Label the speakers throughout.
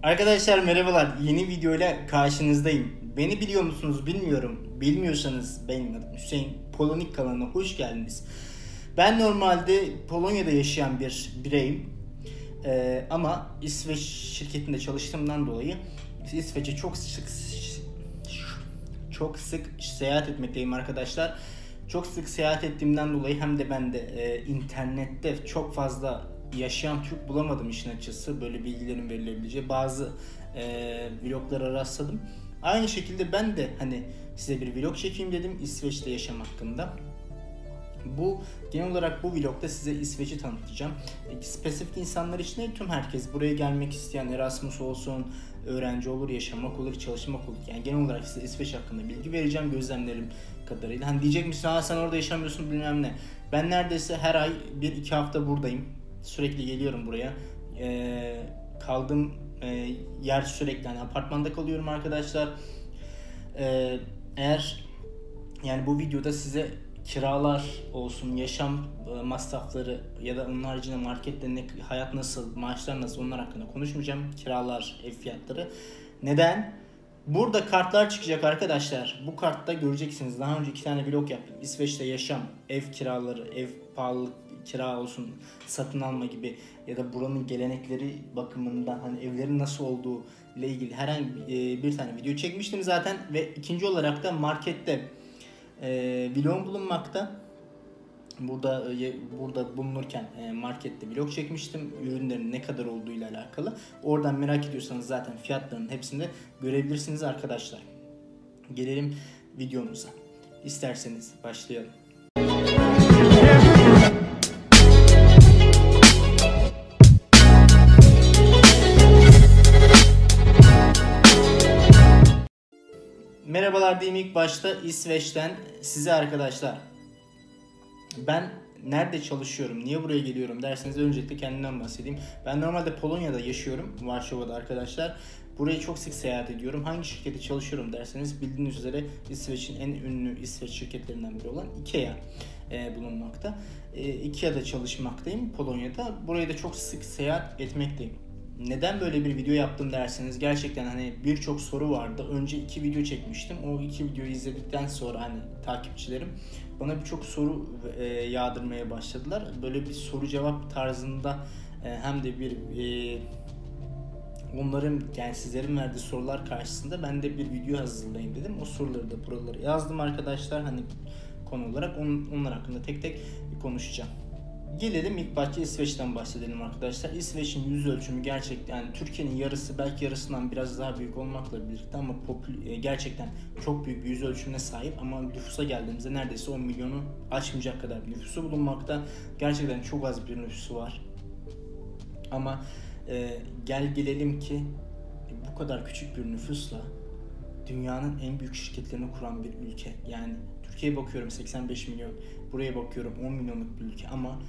Speaker 1: Arkadaşlar merhabalar. Yeni videoyla karşınızdayım. Beni biliyor musunuz bilmiyorum. Bilmiyorsanız benim adım Hüseyin. Polonik kanalına hoş geldiniz. Ben normalde Polonya'da yaşayan bir bireyim. Ama İsveç şirketinde çalıştığımdan dolayı İsveç'e çok sık seyahat etmekteyim arkadaşlar. Çok sık seyahat ettiğimden dolayı hem de ben de internette çok fazla yaşayan Türk bulamadım işin açısı. Böyle bilgilerin verilebileceği bazı vloglara rastladım. Aynı şekilde ben de size bir vlog çekeyim dedim İsveç'te yaşam hakkında. Genel olarak bu vlogda size İsveç'i tanıtacağım. Spesifik insanlar için değil, tüm herkes buraya gelmek isteyen, Erasmus olsun, öğrenci olur, yaşamak olur, çalışmak olur. Yani genel olarak size İsveç hakkında bilgi vereceğim gözlemlerim kadarıyla. Diyecek misin, sen orada yaşamıyorsun bilmem ne. Ben neredeyse her ay 1-2 hafta buradayım. Sürekli geliyorum buraya. Kaldığım yer sürekli apartmanda kalıyorum arkadaşlar. Eğer bu videoda size kiralar olsun, yaşam masrafları ya da onun haricinde markette hayat nasıl, maaşlar nasıl, onlar hakkında konuşmayacağım. Kiralar, ev fiyatları. Neden? Burada kartlar çıkacak arkadaşlar. Bu kartta göreceksiniz. Daha önce 2 tane vlog yaptım. İsveç'te yaşam, ev kiraları, ev pahalılık, kira olsun, satın alma gibi ya da buranın gelenekleri bakımından evlerin nasıl olduğu ile ilgili herhangi bir tane video çekmiştim zaten ve ikinci olarak da markette vlogum bulunmakta. Burada bulunurken markette vlog çekmiştim. Ürünlerin ne kadar olduğu ile alakalı. Oradan merak ediyorsanız zaten fiyatlarının hepsini de görebilirsiniz arkadaşlar. Gelelim videomuza. İsterseniz başlayalım. Merhabalar diyeyim ilk başta İsveç'ten size arkadaşlar. Ben nerede çalışıyorum, niye buraya geliyorum derseniz öncelikle kendimden bahsedeyim. Ben normalde Polonya'da yaşıyorum, Varşova'da arkadaşlar. Buraya çok sık seyahat ediyorum. Hangi şirkette çalışıyorum derseniz bildiğiniz üzere İsveç'in en ünlü İsveç şirketlerinden biri olan IKEA bulunmakta. IKEA'da çalışmaktayım Polonya'da. Buraya da çok sık seyahat etmekteyim. Neden böyle bir video yaptım derseniz gerçekten birçok soru vardı. Önce 2 video çekmiştim. O 2 videoyu izledikten sonra takipçilerim bana birçok soru yağdırmaya başladılar. Böyle bir soru cevap tarzında hem de onların sizlerin verdiği sorular karşısında ben de bir video hazırlayayım dedim. O soruları da buralara yazdım arkadaşlar. Konu olarak onlar hakkında tek tek konuşacağım. Gelelim ilk başta İsveç'ten bahsedelim arkadaşlar. İsveç'in yüz ölçümü gerçekten Türkiye'nin yarısı, belki yarısından biraz daha büyük olmakla birlikte ama gerçekten çok büyük bir yüz ölçümüne sahip ama nüfusa geldiğimizde neredeyse 10 milyonu aşmayacak kadar bir nüfusu bulunmakta. Gerçekten çok az bir nüfusu var. Ama gelelim ki bu kadar küçük bir nüfusla dünyanın en büyük şirketlerini kuran bir ülke. Yani Türkiye'ye bakıyorum 85 milyon, buraya bakıyorum 10 milyonluk bir ülke ama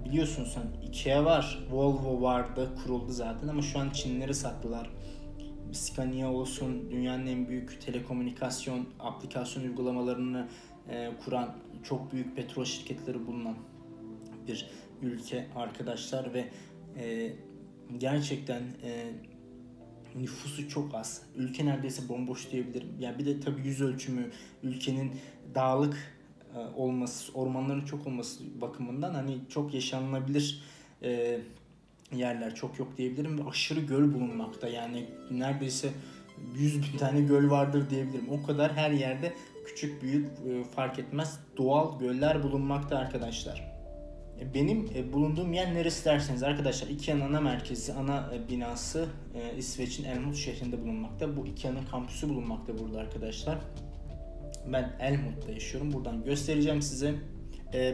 Speaker 1: biliyorsun sen IKEA var, Volvo vardı, kuruldu zaten ama şu an Çinlileri sattılar. Scania olsun, dünyanın en büyük telekomünikasyon, aplikasyon uygulamalarını kuran çok büyük petrol şirketleri bulunan bir ülke arkadaşlar ve gerçekten nüfusu çok az. Ülke neredeyse bomboş diyebilirim. Bir de tabii yüz ölçümü, ülkenin dağlık olması, ormanların çok olması bakımından çok yaşanılabilir yerler çok yok diyebilirim ve aşırı göl bulunmakta. Neredeyse 100.000 tane göl vardır diyebilirim. O kadar her yerde küçük büyük fark etmez doğal göller bulunmakta arkadaşlar. Benim bulunduğum yer neresi derseniz arkadaşlar IKEA'nın ana merkezi, ana binası İsveç'in Älmhult şehrinde bulunmakta. Bu IKEA'nın kampüsü bulunmakta burada arkadaşlar. Ben Älmhult'ta yaşıyorum. Buradan göstereceğim size.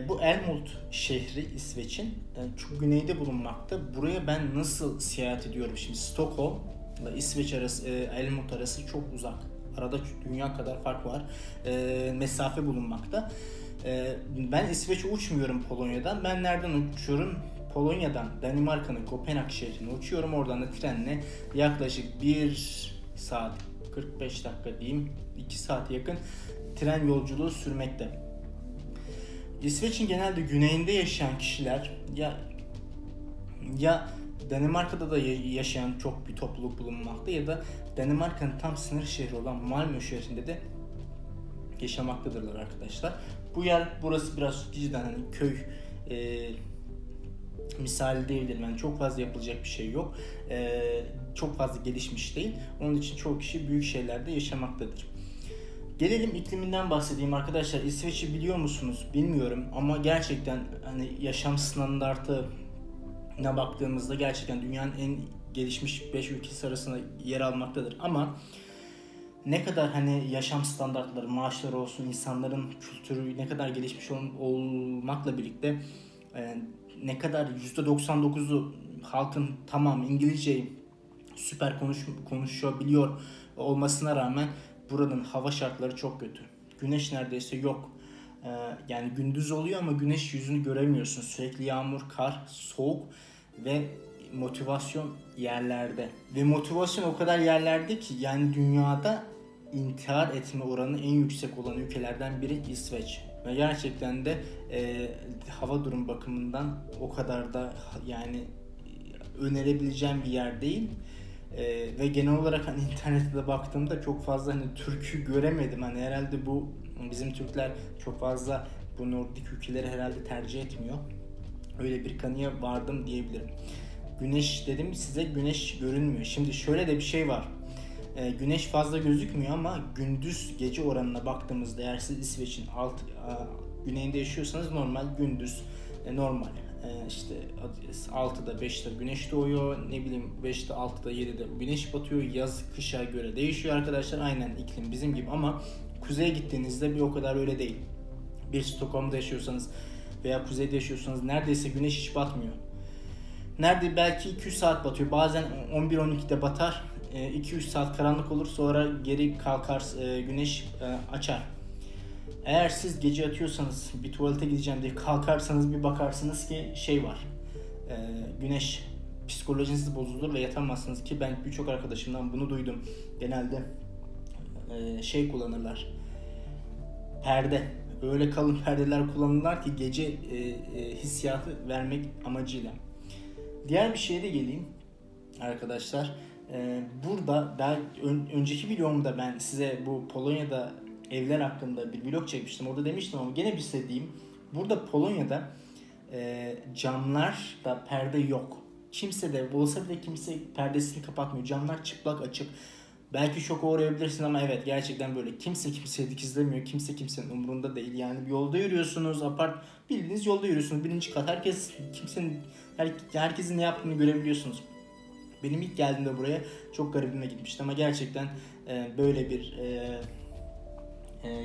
Speaker 1: Bu Älmhult şehri İsveç'in çok güneyde bulunmakta. Buraya ben nasıl seyahat ediyorum şimdi? Stockholm ile İsveç arası, Älmhult arası çok uzak. Arada dünya kadar fark var. Mesafe bulunmakta. Ben İsveç'e uçmuyorum Polonya'dan. Ben nereden uçuyorum? Polonya'dan Danimarka'nın Kopenhag şehrine uçuyorum. Oradan da trenle yaklaşık 1 saat 45 dakika diyeyim, 2 saate yakın tren yolculuğu sürmekte. İsveç'in genelde güneyinde yaşayan kişiler ya Danimarka'da da yaşayan çok bir topluluk bulunmakta ya da Danimarka'nın tam sınır şehri olan Malmö şehrinde de yaşamaktadırlar arkadaşlar. Burası biraz cidden hani köy misali diyebilirim. Yani çok fazla yapılacak bir şey yok. Çok fazla gelişmiş değil. Onun için çoğu kişi büyük şehirlerde yaşamaktadır. Gelelim ikliminden bahsedeyim arkadaşlar. İsveç'i biliyor musunuz? Bilmiyorum ama gerçekten hani yaşam standartına baktığımızda gerçekten dünyanın en gelişmiş 5 ülkesi arasında yer almaktadır. Ama ne kadar hani yaşam standartları, maaşları olsun, insanların kültürü ne kadar gelişmiş olmakla birlikte ne kadar %99'u halkın tamamı İngilizceyi süper konuşabiliyor olmasına rağmen buranın hava şartları çok kötü. Güneş neredeyse yok. Yani gündüz oluyor ama güneş yüzünü göremiyorsun. Sürekli yağmur, kar, soğuk ve motivasyon yerlerde. Ve motivasyon o kadar yerlerde ki yani dünyada intihar etme oranı en yüksek olan ülkelerden biri İsveç. Ve gerçekten de hava durum bakımından o kadar da yani önerebileceğim bir yer değil. Ve genel olarak hani internette de baktığımda çok fazla hani Türk'ü göremedim. Hani herhalde bu bizim Türkler çok fazla bu Nordik ülkeleri herhalde tercih etmiyor. Öyle bir kanıya vardım diyebilirim. Güneş dedim size, güneş görünmüyor. Şimdi şöyle de bir şey var. Güneş fazla gözükmüyor ama gündüz gece oranına baktığımızda eğer siz İsveç'in güneyinde yaşıyorsanız normal gündüz normal. İşte 6'da 5'te güneş doğuyor, ne bileyim 5'te 6'da 7'de güneş batıyor. Yaz kışa göre değişiyor arkadaşlar. Aynen iklim bizim gibi ama kuzeye gittiğinizde bir o kadar öyle değil. Bir Stockholm'da yaşıyorsanız veya kuzeyde yaşıyorsanız neredeyse güneş hiç batmıyor. Nerede belki 2-3 saat batıyor. Bazen 11-12'de batar. 2-3 saat karanlık olur, sonra geri kalkar, güneş açar. Eğer siz gece yatıyorsanız bir tuvalete gideceğim diye kalkarsanız bir bakarsınız ki şey var. Güneş, psikolojiniz bozulur ve yatamazsınız ki ben birçok arkadaşımdan bunu duydum. Genelde şey kullanırlar. Perde. Öyle kalın perdeler kullanırlar ki gece hissiyatı vermek amacıyla. Diğer bir şeye de geleyim arkadaşlar. Burada daha önceki videomda ben size bu Polonya'da evler hakkında bir vlog çekmiştim. Orada demiştim ama gene bir size diyeyim. Burada Polonya'da camlarda perde yok. Kimse de olsa bile kimse perdesini kapatmıyor. Camlar çıplak açık. Belki şoka uğrayabilirsin ama evet gerçekten böyle. Kimse kimseye dikizlemiyor. Kimse kimsenin umurunda değil. Yani bir yolda yürüyorsunuz. Bildiğiniz yolda yürüyorsunuz. Birinci kat. Herkesin ne yaptığını görebiliyorsunuz. Benim ilk geldiğimde buraya çok garibime gitmişti ama gerçekten böyle bir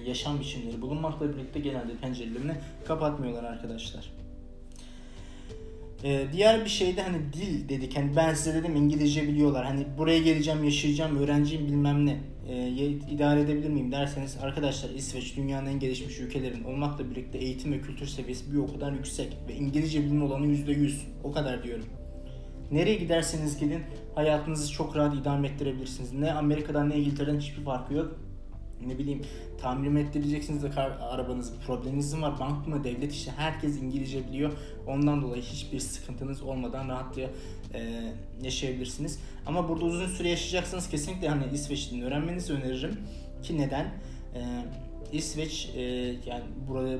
Speaker 1: yaşam biçimleri bulunmakla birlikte genelde pencerelerini kapatmıyorlar arkadaşlar. Diğer bir şey de hani dil dedik. Hani ben size dedim İngilizce biliyorlar. Hani buraya geleceğim, yaşayacağım, öğrenciyim bilmem ne. İdare edebilir miyim derseniz arkadaşlar İsveç dünyanın en gelişmiş ülkelerin olmakla birlikte eğitim ve kültür seviyesi bir o kadar yüksek ve İngilizce bilme olanı %100. O kadar diyorum. Nereye giderseniz gidin hayatınızı çok rahat idame ettirebilirsiniz. Ne Amerika'dan ne İngiltere'den hiçbir farkı yok. Ne bileyim tamir mi ettireceksiniz de arabanız probleminiz mi var, bank mı, devlet işte herkes İngilizce biliyor. Ondan dolayı hiçbir sıkıntınız olmadan rahatça yaşayabilirsiniz. Ama burada uzun süre yaşayacaksanız kesinlikle hani İsveç dilini öğrenmenizi öneririm. Ki neden? İsveç yani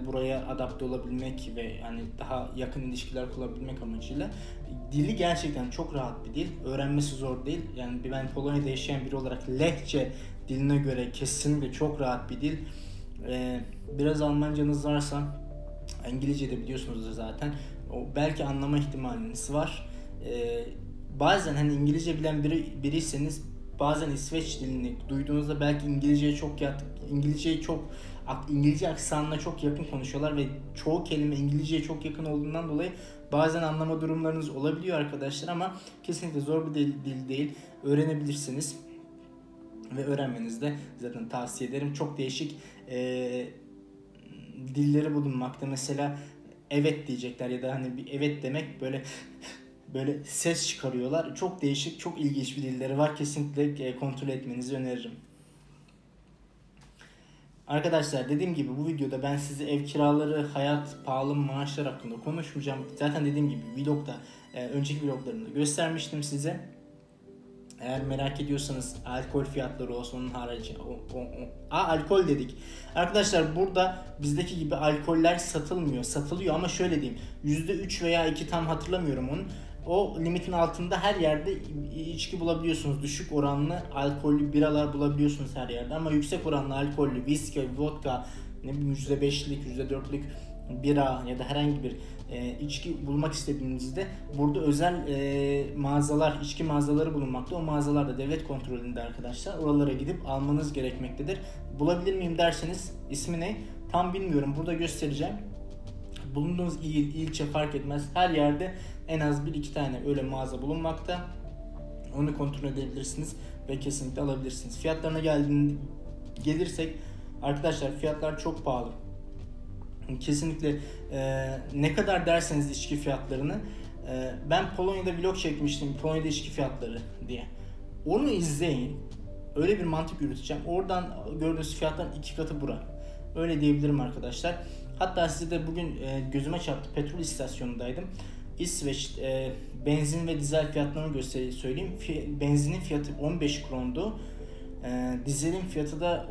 Speaker 1: buraya adapte olabilmek ve yani daha yakın ilişkiler kurabilmek amacıyla dili gerçekten çok rahat bir dil. Öğrenmesi zor değil. Yani ben Polonya'da yaşayan biri olarak Lehçe diline göre kesinlikle çok rahat bir dil. Biraz Almancanız varsa İngilizce de biliyorsunuzdur zaten. Belki anlama ihtimaliniz var. Bazen hani İngilizce bilen biriyseniz bazen İsveç dilini duyduğunuzda belki İngilizce aksanına çok yakın konuşuyorlar ve çoğu kelime İngilizceye çok yakın olduğundan dolayı bazen anlama durumlarınız olabiliyor arkadaşlar ama kesinlikle zor bir dil değil. Öğrenebilirsiniz ve öğrenmenizi de zaten tavsiye ederim. Çok değişik dilleri bulunmakta. Mesela evet diyecekler ya da hani bir evet demek böyle ses çıkarıyorlar. Çok değişik, çok ilginç bir dilleri var. Kesinlikle kontrol etmenizi öneririm. Arkadaşlar dediğim gibi bu videoda ben size ev kiraları, hayat, pahalı maaşlar hakkında konuşmayacağım. Zaten dediğim gibi vlogda önceki vloglarımda göstermiştim size. Eğer merak ediyorsanız alkol fiyatları olsun, onun harici alkol dedik. Arkadaşlar burada bizdeki gibi alkoller satılıyor ama şöyle diyeyim, %3 veya 2 tam hatırlamıyorum onun. O limitin altında her yerde içki bulabiliyorsunuz. Düşük oranlı alkollü biralar bulabiliyorsunuz her yerde ama yüksek oranlı alkollü viski, vodka, ne bileyim %5'lik, %4'lük bira ya da herhangi bir içki bulmak istediğinizde burada özel mağazalar, içki mağazaları bulunmakta. O mağazalar da devlet kontrolünde arkadaşlar. Oralara gidip almanız gerekmektedir. Bulabilir miyim derseniz ismi ne? Tam bilmiyorum. Burada göstereceğim. Bulunduğunuz ilçe fark etmez. Her yerde en az 1-2 tane öyle mağaza bulunmakta. Onu kontrol edebilirsiniz ve kesinlikle alabilirsiniz. Fiyatlarına gelirsek arkadaşlar, fiyatlar çok pahalı. Kesinlikle ne kadar derseniz içki fiyatlarını, ben Polonya'da vlog çekmiştim, Polonya'da içki fiyatları diye. Onu izleyin. Öyle bir mantık yürüteceğim. Oradan gördüğünüz fiyatların 2 katı bura. Öyle diyebilirim arkadaşlar. Hatta size de bugün gözüme çarptı, petrol istasyonundaydım. İsveç benzin ve dizel fiyatlarını söyleyeyim. Benzinin fiyatı 15 krondu. Dizelin fiyatı da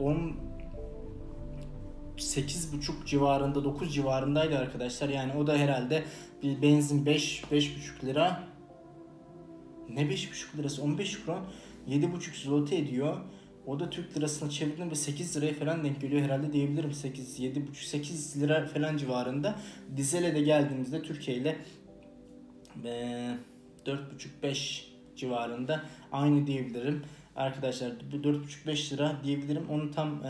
Speaker 1: 8,5 civarında, 9 civarındaydı arkadaşlar. Yani o da herhalde bir benzin 5,5 lira. Ne 5,5 lirası? 15 kron 7,5 zloty ediyor. O da Türk lirasına çevirdim ve 8 liraya falan denk geliyor herhalde diyebilirim. 7,5-8 lira falan civarında. Dizele de geldiğimizde Türkiye ile 4,5-5 civarında aynı diyebilirim. Arkadaşlar 4,5-5 lira diyebilirim. Onu tam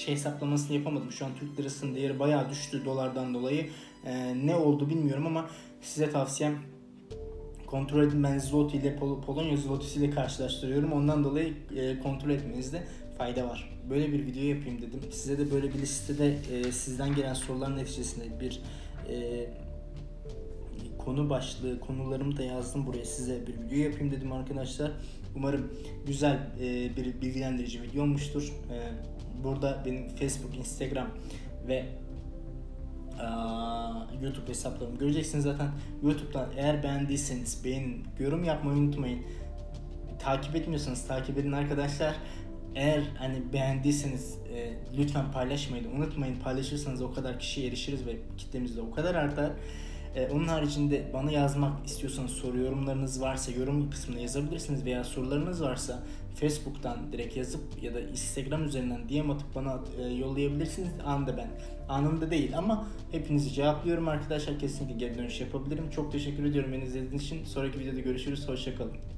Speaker 1: hesaplamasını yapamadım. Şu an Türk lirasının değeri bayağı düştü dolardan dolayı. Ne oldu bilmiyorum ama size tavsiyem kontrol edin. Ben zloty ile Polonya zlotysi ile karşılaştırıyorum. Ondan dolayı kontrol etmenizde fayda var. Böyle bir video yapayım dedim. Size de böyle bir listede sizden gelen soruların neticesinde bir konu başlığı, konularımı da yazdım buraya, size bir video yapayım dedim arkadaşlar. Umarım güzel bir bilgilendirici video olmuştur. Burada benim Facebook, Instagram ve YouTube hesaplarımı göreceksiniz zaten. YouTube'dan eğer beğendiyseniz beğenin, yorum yapmayı unutmayın. Takip etmiyorsanız takip edin arkadaşlar. Eğer hani beğendiyseniz lütfen paylaşmayı da unutmayın. Paylaşırsanız o kadar kişiye erişiriz ve kitlemiz de o kadar artar. Onun haricinde bana yazmak istiyorsanız, soru yorumlarınız varsa yorum kısmına yazabilirsiniz veya sorularınız varsa Facebook'tan direkt yazıp ya da Instagram üzerinden DM atıp bana yollayabilirsiniz. Anında değil ama hepinizi cevaplıyorum arkadaşlar. Kesinlikle geri dönüş yapabilirim. Çok teşekkür ediyorum beni izlediğiniz için. Sonraki videoda görüşürüz. Hoşça kalın.